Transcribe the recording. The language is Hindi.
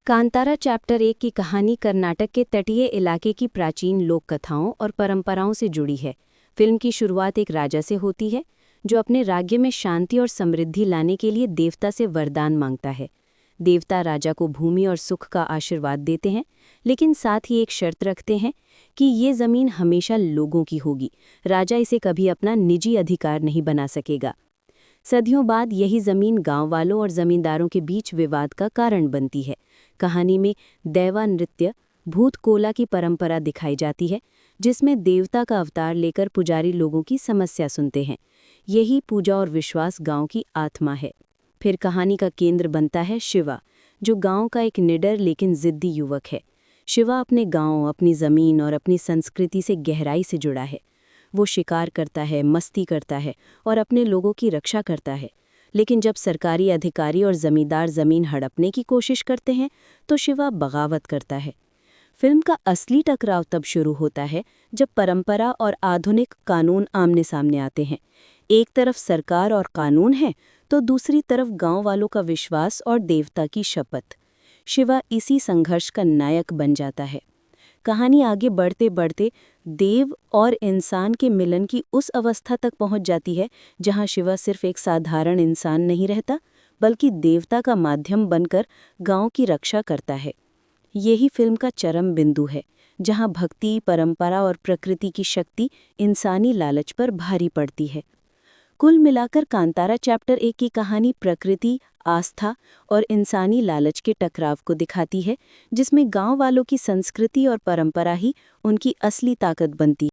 कांतारा चैप्टर 1 की कहानी कर्नाटक के तटीय इलाके की प्राचीन लोक कथाओं और परंपराओं से जुड़ी है। फिल्म की शुरुआत एक राजा से होती है जो अपने राज्य में शांति और समृद्धि लाने के लिए देवता से वरदान मांगता है। देवता राजा को भूमि और सुख का आशीर्वाद देते हैं, लेकिन साथ ही एक शर्त रखते हैं कि ये ज़मीन हमेशा लोगों की होगी। राजा इसे कभी अपना निजी अधिकार नहीं बना सकेगा। सदियों बाद यही ज़मीन गांव वालों और ज़मींदारों के बीच विवाद का कारण बनती है। कहानी में दैवा नृत्य भूत कोला की परंपरा दिखाई जाती है, जिसमें देवता का अवतार लेकर पुजारी लोगों की समस्या सुनते हैं। यही पूजा और विश्वास गांव की आत्मा है। फिर कहानी का केंद्र बनता है शिवा, जो गांव का एक निडर लेकिन जिद्दी युवक है। शिवा अपने गांव, अपनी ज़मीन और अपनी संस्कृति से गहराई से जुड़ा है। वो शिकार करता है, मस्ती करता है और अपने लोगों की रक्षा करता है। लेकिन जब सरकारी अधिकारी और जमींदार ज़मीन हड़पने की कोशिश करते हैं तो शिवा बगावत करता है। फिल्म का असली टकराव तब शुरू होता है जब परंपरा और आधुनिक कानून आमने सामने आते हैं। एक तरफ सरकार और कानून है तो दूसरी तरफ गांव वालों का विश्वास और देवता की शपथ। शिवा इसी संघर्ष का नायक बन जाता है। कहानी आगे बढ़ते बढ़ते देव और इंसान के मिलन की उस अवस्था तक पहुंच जाती है जहां शिवा सिर्फ एक साधारण इंसान नहीं रहता, बल्कि देवता का माध्यम बनकर गांव की रक्षा करता है। यही फिल्म का चरम बिंदु है, जहां भक्ति, परंपरा और प्रकृति की शक्ति इंसानी लालच पर भारी पड़ती है। कुल मिलाकर कांतारा चैप्टर 1 की कहानी प्रकृति, आस्था और इंसानी लालच के टकराव को दिखाती है, जिसमें गांव वालों की संस्कृति और परंपरा ही उनकी असली ताकत बनती है।